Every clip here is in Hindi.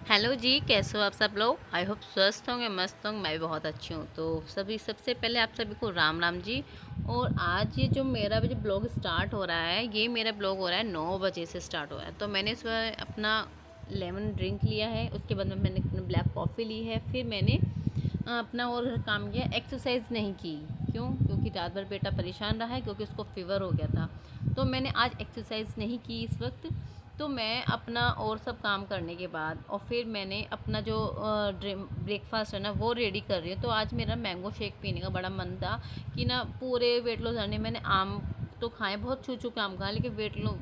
हेलो जी, कैसे हो आप सब लोग। आई होप स्वस्थ होंगे, मस्त होंगे। मैं भी बहुत अच्छी हूँ। तो सबसे पहले आप सभी को राम राम जी। और आज ये जो मेरा जो ब्लॉग स्टार्ट हो रहा है, ये मेरा ब्लॉग हो रहा है 9 बजे से स्टार्ट हो रहा है। तो मैंने इस बार अपना लेमन ड्रिंक लिया है, उसके बाद में मैंने अपनी ब्लैक कॉफ़ी ली है, फिर मैंने अपना और घर काम किया। एक्सरसाइज नहीं की। क्यों? क्योंकि रात भर बेटा परेशान रहा है, क्योंकि उसको फीवर हो गया था। तो मैंने आज एक्सरसाइज नहीं की इस वक्त। तो मैं अपना और सब काम करने के बाद और फिर मैंने अपना जो ब्रेकफास्ट है ना वो रेडी कर रही हूँ। तो आज मेरा मैंगो शेक पीने का बड़ा मन था कि ना पूरे वेट लॉस करने मैंने आम तो खाए, बहुत छू छू के आम खाए, लेकिन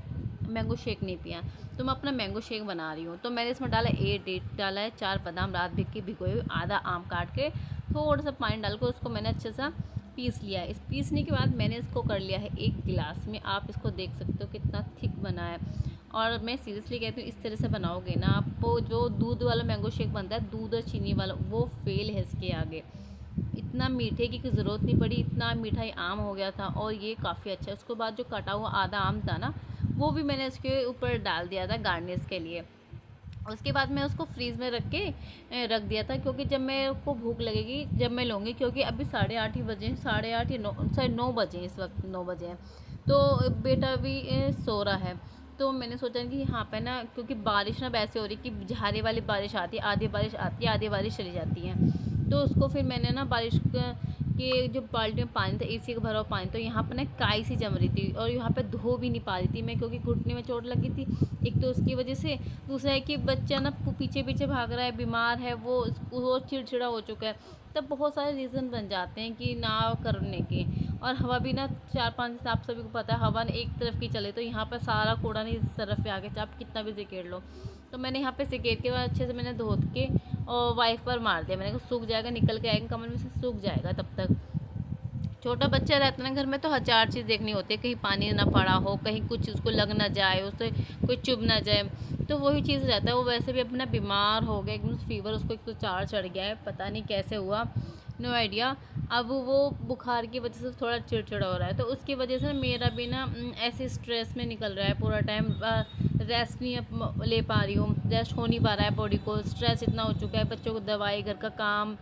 मैंगो शेक नहीं पिया। तो मैं अपना मैंगो शेक बना रही हूँ। तो मैंने इसमें डाला 8 डेट डाला है, 4 बादाम रात भिगोए हुए, आधा आम काट के थोड़ा सा पानी डाल के उसको मैंने अच्छे सा पीस लिया है। इस पीसने के बाद मैंने इसको कर लिया है एक गिलास में। आप इसको देख सकते हो कितना थिक बना है। और मैं सीरियसली कहती हूँ, इस तरह से बनाओगे ना, आपको जो दूध वाला मैंगो शेक बनता है, दूध और चीनी वाला, वो फेल है इसके आगे। इतना मीठे की ज़रूरत नहीं पड़ी, इतना मीठा ही आम हो गया था और ये काफ़ी अच्छा है। उसके बाद जो कटा हुआ आधा आम था ना, वो भी मैंने इसके ऊपर डाल दिया था गार्निश के लिए। उसके बाद मैं उसको फ्रीज़ में रख के रख दिया था, क्योंकि जब मेरे को भूख लगेगी जब मैं लूँगी, क्योंकि अभी 8:30 ही बजे, 8:30 या 9, सॉरी 9 बजे, इस वक्त 9 बजे हैं। तो बेटा भी सो रहा है। तो मैंने सोचा कि यहाँ पे ना, क्योंकि बारिश ना वैसे हो रही कि झारे वाली बारिश आती है, आधी बारिश आती है, आधी बारिश चली जाती है। तो उसको फिर मैंने ना के जो बाल्टी में पानी था, एसी का भरा हुआ पानी, तो यहाँ पर ना काई सी जम रही थी और यहाँ पे धो भी नहीं पा रही थी मैं, क्योंकि घुटने में चोट लगी थी। एक तो उसकी वजह से, दूसरा है कि बच्चा ना पीछे पीछे भाग रहा है, बीमार है, वो चिड़चिड़ा हो चुका है। तब बहुत सारे रीज़न बन जाते हैं कि ना करने के। और हवा भी ना 4-5, आप सभी को पता है, हवा ने एक तरफ की चले, तो यहाँ पर सारा कूड़ा नहीं इस तरफ पे आ गया, चाहे आप कितना भी सिकेड़ लो। तो मैंने यहाँ पे सिकेड़ के बाद अच्छे से मैंने धो के और वाइफ पर मार दिया। मैंने कहा सूख जाएगा, निकल के आएगा कमर में से, सूख जाएगा तब तक। छोटा बच्चा रहता है ना घर में, तो हजार चीज़ देखनी होती है, कहीं पानी ना पड़ा हो, कहीं कुछ उसको लग ना जाए, उससे कोई चुभ ना जाए। तो वही चीज़ रहता है। वो वैसे भी अपना बीमार हो गया, एकदम फीवर उसको, एक तो 4 चढ़ गया है, पता नहीं कैसे हुआ, नो आइडिया। अब वो बुखार की वजह से थोड़ा चिड़चिड़ा हो रहा है, तो उसकी वजह से मेरा भी ना ऐसे स्ट्रेस में निकल रहा है पूरा टाइम। रेस्ट नहीं ले पा रही हूँ, रेस्ट हो नहीं पा रहा है बॉडी को, स्ट्रेस इतना हो चुका है, बच्चों को दवाई, घर का काम,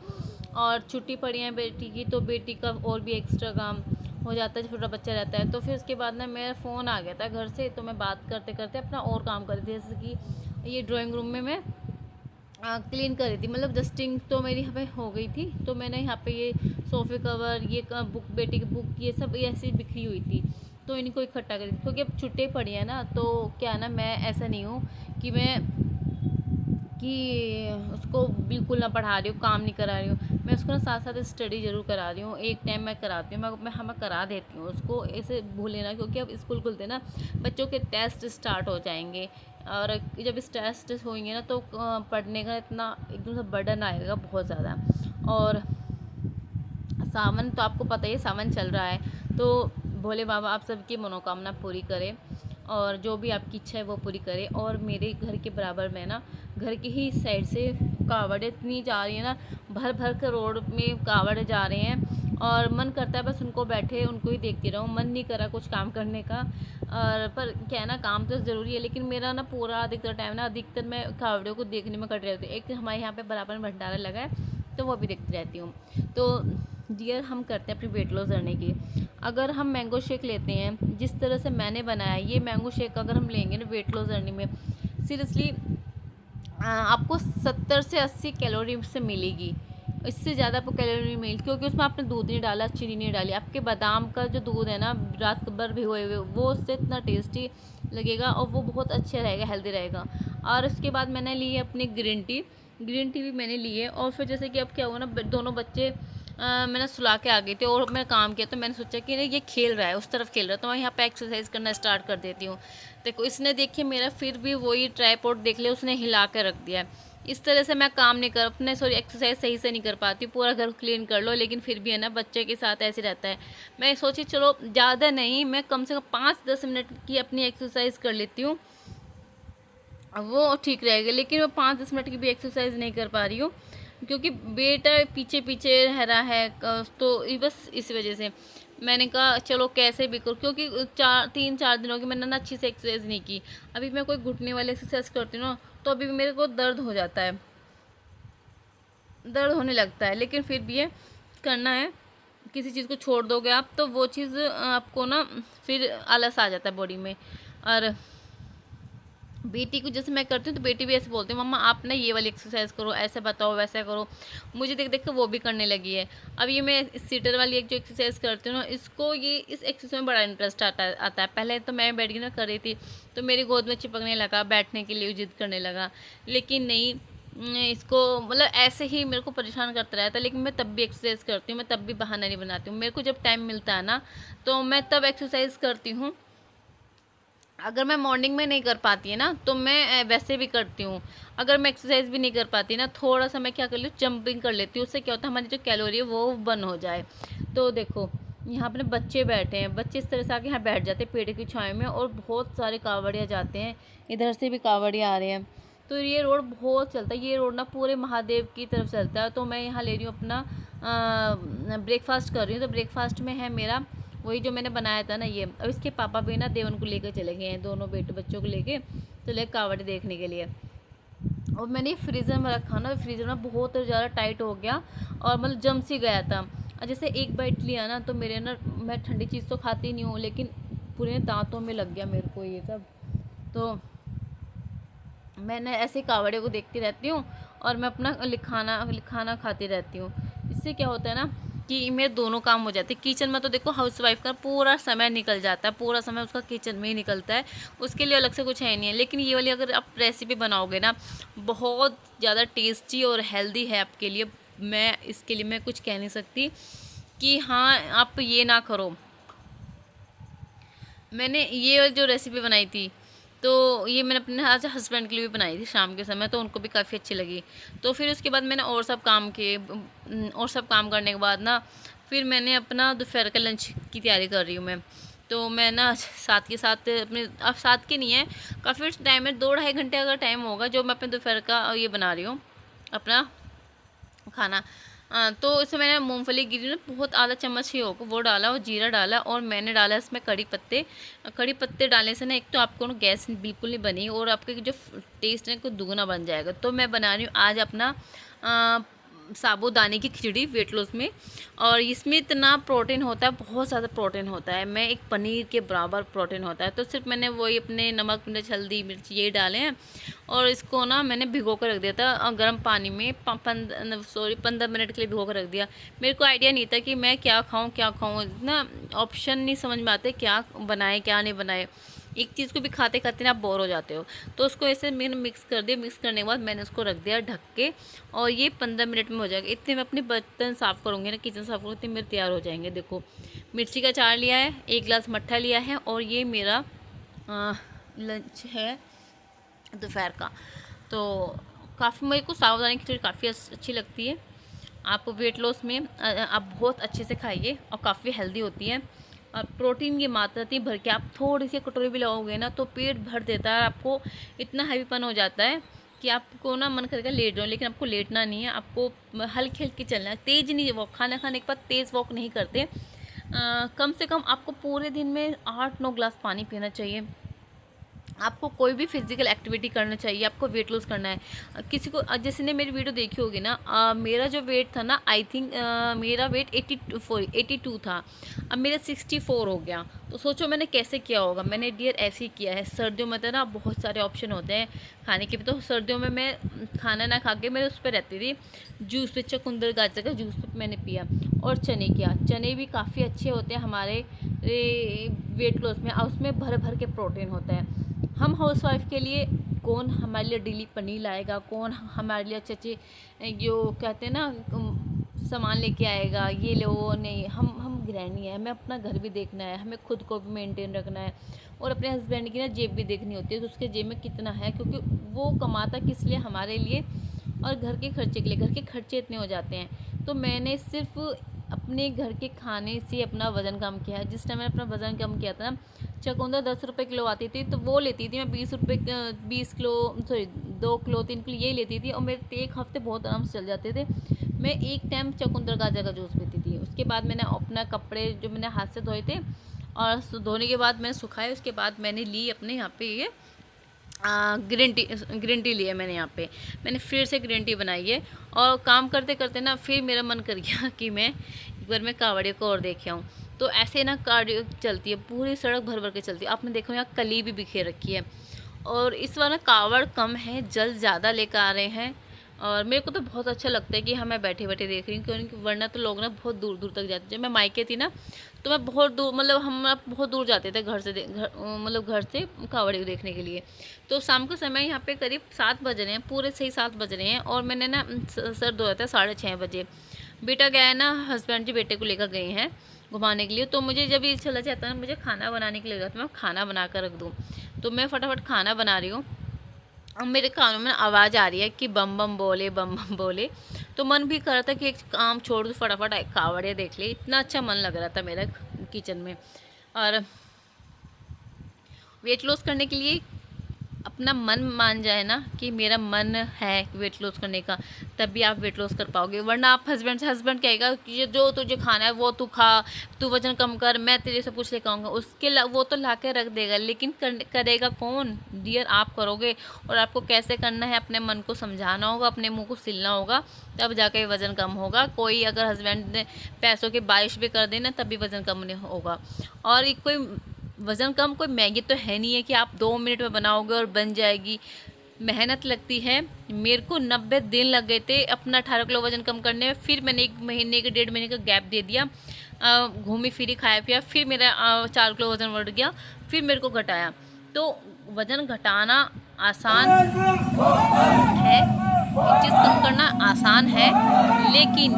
और छुट्टी पड़ी है बेटी की, तो बेटी का और भी एक्स्ट्रा काम हो जाता है, छोटा बच्चा रहता है। तो फिर उसके बाद ना मेरा फ़ोन आ गया था घर से, तो मैं बात करते करते अपना और काम कर रही थी, जैसे कि ये ड्राइंग रूम में मैं क्लीन कर रही थी, मतलब डस्टिंग तो मेरी यहाँ पे हो गई थी। तो मैंने यहाँ पे ये सोफ़े कवर, ये बुक, बेटी की बुक, ये सब ऐसी बिखरी हुई थी, तो इनको इकट्ठा करी, क्योंकि अब छुट्टी पड़ी है ना। तो क्या है ना, मैं ऐसा नहीं हूँ कि उसको बिल्कुल ना पढ़ा रही हूँ, काम नहीं करा रही हूँ। मैं उसको ना साथ साथ स्टडी ज़रूर करा रही हूँ, एक टाइम मैं कराती हूँ, मैं करा देती हूँ उसको, ऐसे भूले ना, क्योंकि अब स्कूल खुलते ना, बच्चों के टेस्ट स्टार्ट हो जाएंगे। और जब टेस्ट होंगे ना, तो पढ़ने का इतना एकदम से बर्डन आएगा बहुत ज़्यादा। और सावन तो आपको पता ही है, सावन चल रहा है, तो भोले बाबा आप सबकी मनोकामना पूरी करें और जो भी आपकी इच्छा है वो पूरी करें। और मेरे घर के बराबर में ना, घर की ही साइड से कावड़ें इतनी जा रही है ना, भर भर कर रोड में कावड़ें जा रहे हैं, और मन करता है बस उनको बैठे उनको ही देखती रहूँ, मन नहीं करा कुछ काम करने का। और पर क्या है ना, काम तो ज़रूरी है, लेकिन मेरा ना पूरा अधिकतर टाइम ना, अधिकतर मैं कावड़ियों को देखने में कट रहती हूँ। एक हमारे यहाँ पे बराबर में भंडारा लगा है, तो वो भी देखती रहती हूँ। तो डियर, हम करते हैं अपनी वेट लॉस करने की। अगर हम मैंगो शेक लेते हैं जिस तरह से मैंने बनाया, ये मैंगो शेक अगर हम लेंगे ना वेट लॉस करने में, सीरियसली आपको 70 से 80 कैलोरी से मिलेगी। इससे ज़्यादा आपको कैलोरी नहीं मिलेगी, क्योंकि उसमें आपने दूध नहीं डाला, चीनी नहीं डाली। आपके बादाम का जो दूध है ना, रात भर भिगोए हुए, वो उससे इतना टेस्टी लगेगा और वो बहुत अच्छा रहेगा, हेल्दी रहेगा। और उसके बाद मैंने ली है अपनी ग्रीन टी भी मैंने ली है। और फिर जैसे कि अब क्या हुआ ना, दोनों बच्चे मैंने सुला के आ गई थी और मैंने काम किया, तो मैंने सोचा कि ये खेल रहा है, उस तरफ खेल रहा है, तो मैं यहाँ पे एक्सरसाइज करना स्टार्ट कर देती हूँ। देखो, इसने देखिए मेरा फिर भी वही ट्राइपॉड देख लिया, उसने हिला के रख दिया है। इस तरह से मैं काम नहीं कर अपने सॉरी एक्सरसाइज सही से नहीं कर पाती। पूरा घर क्लीन कर लो, लेकिन फिर भी है ना, बच्चे के साथ ऐसे रहता है। मैं सोची चलो ज़्यादा नहीं, मैं कम से कम 5-10 मिनट की अपनी एक्सरसाइज कर लेती हूँ, वो ठीक रहेगा। लेकिन मैं 5-10 मिनट की भी एक्सरसाइज नहीं कर पा रही हूँ, क्योंकि बेटा पीछे पीछे रह रहा है, तो बस इस वजह से मैंने कहा चलो कैसे भी करो, क्योंकि 3-4 दिनों की मैंने ना अच्छी से एक्सरसाइज नहीं की। अभी मैं कोई घुटने वाली एक्सरसाइज करती हूँ ना तो अभी भी मेरे को दर्द हो जाता है, दर्द होने लगता है। लेकिन फिर भी ये करना है। किसी चीज़ को छोड़ दोगे आप तो वो चीज़ आपको ना फिर आलस आ जाता है बॉडी में। और बेटी को जैसे मैं करती हूँ तो बेटी भी ऐसे बोलती है, मम्मा आप ना ये वाली एक्सरसाइज करो, ऐसे बताओ वैसे करो। मुझे देख देख के वो भी करने लगी है। अब ये मैं सीटर वाली एक जो एक्सरसाइज करती हूँ ना, इसको ये इस एक्सरसाइज में बड़ा इंटरेस्ट आता है। पहले तो मैं बैठ के ना कर रही थी तो मेरी गोद में चिपकने लगा, बैठने के लिए जिद करने लगा। लेकिन नहीं, इसको मतलब ऐसे ही मेरे को परेशान करता रहता है। लेकिन मैं तब भी एक्सरसाइज करती हूँ, मैं तब भी बहाना नहीं बनाती हूँ। मेरे को जब टाइम मिलता है ना तो मैं तब एक्सरसाइज करती हूँ। अगर मैं मॉर्निंग में नहीं कर पाती है ना तो मैं वैसे भी करती हूँ। अगर मैं एक्सरसाइज भी नहीं कर पाती ना, थोड़ा सा मैं क्या कर लेती हूँ, जंपिंग कर लेती हूँ। उससे क्या होता है, हमारी जो कैलोरी है वो बर्न हो जाए। तो देखो यहाँ अपने बच्चे बैठे हैं, बच्चे इस तरह से आके यहाँ बैठ जाते हैं पेड़ की छाँव में, और बहुत सारे कावड़िया जाते हैं, इधर से भी कावड़िया आ रहे हैं। तो ये रोड बहुत चलता है, ये रोड ना पूरे महादेव की तरफ चलता है। तो मैं यहाँ ले रही हूँ अपना ब्रेकफास्ट कर रही हूँ। तो ब्रेकफास्ट में है मेरा वही जो मैंने बनाया था ना ये। अब इसके पापा भी ना देवन को लेकर चले गए हैं, दोनों बच्चों को लेके चले कावड़ देखने के लिए। और मैंने फ्रीज़र में रखा ना, फ्रीज़र में बहुत ज़्यादा टाइट हो गया और मतलब जम सी गया था। और जैसे एक बाइट लिया ना तो मेरे ना, मैं ठंडी चीज़ तो खाती नहीं हूँ लेकिन पूरे दांतों में लग गया मेरे को ये सब। तो मैंने ऐसे ही कावड़े को देखती रहती हूँ और मैं अपना लिखाना खाती रहती हूँ। इससे क्या होता है ना कि मेरे दोनों काम हो जाते हैं। किचन में तो देखो हाउसवाइफ का पूरा समय निकल जाता है, पूरा समय उसका किचन में ही निकलता है, उसके लिए अलग से कुछ है नहीं है। लेकिन ये वाली अगर आप रेसिपी बनाओगे ना, बहुत ज़्यादा टेस्टी और हेल्दी है आपके लिए। मैं इसके लिए मैं कुछ कह नहीं सकती कि हाँ आप ये ना करो। मैंने ये जो रेसिपी बनाई थी तो ये मैंने अपने आज हस्बैंड के लिए भी बनाई थी शाम के समय, तो उनको भी काफ़ी अच्छी लगी। तो फिर उसके बाद मैंने और सब काम किए, और सब काम करने के बाद ना फिर मैंने अपना दोपहर का लंच की तैयारी कर रही हूँ मैं। तो मैं ना साथ के साथ अपने, अब साथ के नहीं है, काफ़ी टाइम है, 2-2.5 घंटे अगर टाइम होगा जो मैं अपने दोपहर का ये बना रही हूँ अपना खाना। तो इसमें मैंने मूंगफली गिरी ना बहुत आधा चम्मच ही होगा वो डाला, और जीरा डाला, और मैंने डाला इसमें कड़ी पत्ते डालने से ना एक तो आपको ना गैस बिल्कुल नहीं बनी और आपके जो टेस्ट है कुछ दुगना बन जाएगा। तो मैं बना रही हूँ आज अपना साबूदाने की खिचड़ी वेट लॉस में, और इसमें इतना प्रोटीन होता है, बहुत ज़्यादा प्रोटीन होता है, मैं एक पनीर के बराबर प्रोटीन होता है। तो सिर्फ मैंने वही अपने नमक मिर्च हल्दी मिर्च ये डाले हैं, और इसको ना मैंने भिगो कर रख दिया था गर्म पानी में 15 मिनट के लिए भिगो कर रख दिया। मेरे को आइडिया नहीं था कि मैं क्या खाऊँ ना, ऑप्शन नहीं समझ में आते क्या बनाए क्या नहीं बनाए। एक चीज़ को भी खाते खाते ना आप बोर हो जाते हो। तो उसको ऐसे मैंने मिक्स कर दिया, मिक्स करने के बाद मैंने उसको रख दिया ढक के, और ये 15 मिनट में हो जाएगा। इतने मैं अपने बर्तन साफ़ करूँगी ना, किचन साफ़ करूँगी, इतने मेरे तैयार हो जाएंगे। देखो मिर्ची का अचार लिया है, 1 गिलास मट्ठा लिया है, और ये मेरा लंच है दोपहर का। तो काफ़ी मेरे को साबूदाना की खिचड़ी काफ़ी अच्छी लगती है। आप वेट लॉस में आप बहुत अच्छे से खाइए, और काफ़ी हेल्दी होती है। और प्रोटीन की मात्रा इतनी भर के आप थोड़ी सी कटोरी भी लगाओगे ना तो पेट भर देता है, और आपको इतना हैवीपन हो जाता है कि आपको ना मन करेगा लेट जाओ। लेकिन आपको लेटना नहीं है, आपको हल्की हल्की चलना है, तेज़ नहीं वॉक। खाना खाने के बाद तेज़ वॉक नहीं करते। कम से कम आपको पूरे दिन में 8-9 गिलास पानी पीना चाहिए। आपको कोई भी फिजिकल एक्टिविटी करना चाहिए, आपको वेट लॉस करना है। किसी को जैसे ने मेरी वीडियो देखी होगी ना, मेरा जो वेट था ना, आई थिंक मेरा वेट 82 था, अब मेरा 64 हो गया। तो सोचो मैंने कैसे किया होगा। मैंने डियर ऐसे ही किया है। सर्दियों में तो ना बहुत सारे ऑप्शन होते हैं खाने के भी, तो सर्दियों में मैं खाना ना खा के मैं उस पर रहती थी, जूस पे चुकंदर गाजर का जूस पे मैंने पिया, और चने भी काफ़ी अच्छे होते हैं हमारे वेट लॉस में, और उसमें भर भर के प्रोटीन होता है। हम हाउसवाइफ के लिए कौन हमारे लिए डेली पनीर लाएगा, कौन हमारे लिए अच्छे अच्छे जो कहते हैं ना सामान लेके आएगा, ये लो वो नहीं। हम गृहिणी है, हमें अपना घर भी देखना है, हमें खुद को भी मेंटेन रखना है, और अपने हस्बैंड की ना जेब भी देखनी होती है कि उसके जेब में कितना है, क्योंकि वो कमाता किस लिए, हमारे लिए, और घर के खर्चे के लिए। घर के खर्चे इतने हो जाते हैं। तो मैंने सिर्फ अपने घर के खाने से अपना वज़न कम किया है। जिस टाइम मैंने अपना वज़न कम किया था ना, चकुंदर 10 रुपये किलो आती थी, तो वो लेती थी मैं 20 किलो, सॉरी 2 किलो 3 किलो यही लेती थी, और मेरे 1 हफ्ते बहुत आराम से चल जाते थे। मैं एक टाइम चुकंदर गाजर का जूस पीती थी। उसके बाद मैंने अपना कपड़े जो मैंने हाथ से धोए थे और धोने के बाद मैंने सुखाए, उसके बाद मैंने ली अपने यहाँ पे ये ग्रीन टी लिया मैंने यहाँ पे। मैंने फिर से ग्रीन टी बनाई है और काम करते करते ना फिर मेरा मन कर गया कि मैं एक बार मैं कावड़ियों को और देख आऊँ। तो ऐसे ना कावड़ी चलती है, पूरी सड़क भर भर के चलती है। आपने देखो यहाँ कली भी बिखेर रखी है। और इस बार ना कावड़ कम है, जल ज़्यादा लेकर आ रहे हैं। और मेरे को तो बहुत अच्छा लगता है कि हाँ मैं बैठे बैठे देख रही हूँ, क्योंकि वरना तो लोग ना बहुत दूर दूर तक जाते। जब मैं मायके थी ना तो मैं बहुत दूर, मतलब हम बहुत दूर जाते थे घर से मतलब घर से कावड़ी को देखने के लिए। तो शाम का समय यहाँ पे करीब 7 बज रहे हैं, पूरे सही 7 बज रहे हैं। और मैंने ना सर धोया था 6:30 बजे। बेटा गया है ना, हस्बैंड जी बेटे को लेकर गए हैं घुमाने के लिए। तो मुझे जब ये चला जाता है ना, मुझे खाना बनाने के लिए जाता है, मैं खाना बना कर रख दूँ। तो मैं फटाफट खाना बना रही हूँ। अब मेरे कानों में आवाज़ आ रही है कि बम बम बोले, बम बम बोले। तो मन भी कर रहा था कि एक काम छोड़ दो, फटाफट कावड़िया देख ले। इतना अच्छा मन लग रहा था मेरा किचन में। और वेट लॉस करने के लिए अपना मन मान जाए ना कि मेरा मन है वेट लॉस करने का, तब भी आप वेट लॉस कर पाओगे। वरना आप हस्बैंड कहेगा कि जो तुझे खाना है वो तू खा, तू वजन कम कर, मैं तेरे से कुछ लेकर आऊँगा, वो तो ला के रख देगा, लेकिन करेगा कौन डियर? आप करोगे। और आपको कैसे करना है, अपने मन को समझाना होगा, अपने मुँह को सिलना होगा, तब जाके वज़न कम होगा। कोई अगर हस्बैंड ने पैसों की बारिश भी कर देना तब भी वज़न कम नहीं होगा। और कोई वज़न कम कोई मैगी तो है नहीं है कि आप 2 मिनट में बनाओगे और बन जाएगी। मेहनत लगती है। मेरे को 90 दिन लग गए थे अपना 18 किलो वज़न कम करने में। फिर मैंने 1 महीने के 1.5 महीने का गैप दे दिया, घूमी फिरी खाया पिया, फिर मेरा 4 किलो वज़न बढ़ गया, फिर मेरे को घटाया। तो वज़न घटाना आसान है, चीज़ कम करना आसान है, लेकिन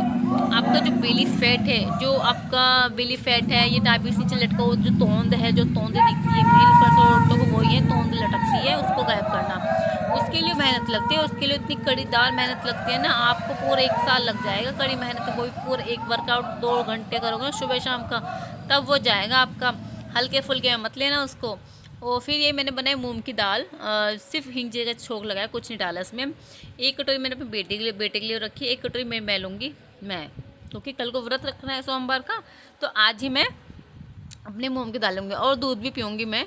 आपका जो बेली फैट है, जो आपका बेली फैट है, ये डायबिटीज नीचे लटका हुआ जो तोंद है, जो तोंदे दिखती है मेल पर औरतों को, वही है तोंद लटकती है, उसको गायब करना। उसके लिए मेहनत लगती है, उसके लिए इतनी कड़ीदार मेहनत लगती है ना, आपको पूरा 1 साल लग जाएगा कड़ी मेहनत। कोई पूरा एक वर्कआउट 2 घंटे करोगे ना सुबह शाम का, तब वो जाएगा आपका। हल्के फुल्के में मत लेना उसको। और फिर ये मैंने बनाई मूंग की दाल, सिर्फ हिंग का छोंक लगाया, कुछ नहीं डाला इसमें। 1 कटोरी मैंने अपने बेटे के लिए रखी, 1 कटोरी मैं लूँगी मैं, क्योंकि कल को व्रत रखना है सोमवार का। तो आज ही मैं अपने मूंग की दाल लूँगी और दूध भी पीऊँगी मैं।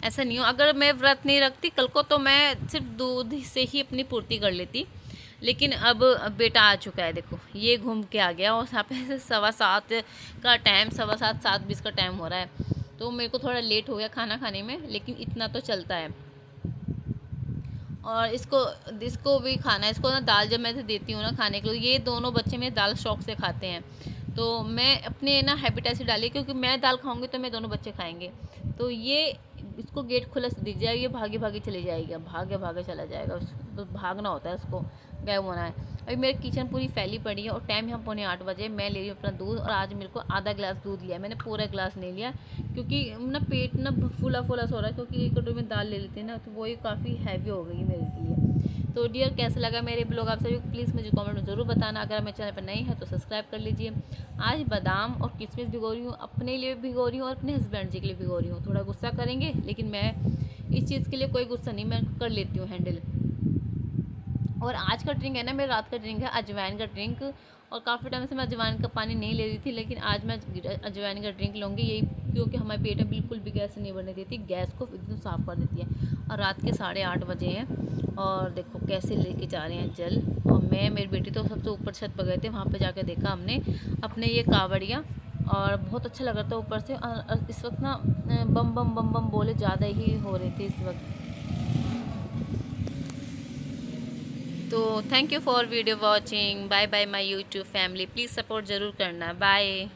ऐसा नहीं हो, अगर मैं व्रत नहीं रखती कल को तो मैं सिर्फ दूध से ही अपनी पूर्ति कर लेती। लेकिन अब बेटा आ चुका है, देखो ये घूम के आ गया। और यहाँ पे 7:15 का टाइम, 7:15 7:20 का टाइम हो रहा है। तो मेरे को थोड़ा लेट हो गया खाना खाने में, लेकिन इतना तो चलता है। और इसको भी खाना है। इसको ना दाल जब मैं इसे देती हूँ ना खाने के लिए, ये दोनों बच्चे मेरे दाल शौक से खाते हैं। तो मैं अपने ना हैबिट ऐसे डाली, क्योंकि मैं दाल खाऊंगी तो मेरे दोनों बच्चे खाएंगे। तो ये इसको गेट खुला से दिख जाए, ये भागे भागे चले जाएगा, भागे भागे चला जाएगा। तो भागना होता है उसको, गायब होना है। अभी मेरी किचन पूरी फैली पड़ी है और टाइम यहाँ 7:45 बजे। मैं ले रही हूँ अपना दूध, और आज मेरे को आधा गिलास दूध लिया, मैंने पूरा गिलास नहीं लिया, क्योंकि ना पेट ना फूला फूला सो रहा है। क्योंकि 1 कटोरी में दाल ले लेते हैं ना, तो वही काफ़ी हैवी हो गई मेरे लिए। तो डियर, कैसा लगा मेरे ब्लॉग आप सभी को प्लीज़ मुझे कमेंट में ज़रूर बताना। अगर मेरे चैनल पर नई है तो सब्सक्राइब कर लीजिए। आज बादाम और किशमिश भिगो रही हूँ, अपने लिए भिगो रही हूँ और अपने हस्बैंड जी के लिए भिगो रही हूँ। थोड़ा गुस्सा करेंगे, लेकिन मैं इस चीज़ के लिए कोई गुस्सा नहीं, मैं कर लेती हूँ हैंडल। और आज का ड्रिंक है ना, मेरा रात का ड्रिंक है अजवाइन का ड्रिंक। और काफ़ी टाइम से मैं अजवाइन का पानी नहीं ले रही थी, लेकिन आज मैं अजवाइन का ड्रिंक लूँगी, यही क्योंकि हमारे पेट में बिल्कुल भी गैस नहीं बनने देती, गैस को एकदम साफ़ कर देती है। और रात के 8:30 बजे हैं और देखो कैसे लेके जा रहे हैं जल। और मैं मेरी बेटी तो सबसे ऊपर छत पर गए थे, वहाँ पर जाकर देखा हमने अपने ये कावड़ियाँ, और बहुत अच्छा लग रहा था ऊपर से। और इस वक्त ना बम बम बम बम बोले ज़्यादा ही हो रहे थे इस वक्त। तो thank you for video watching. Bye bye my YouTube family, please support ज़रूर करना। बाय।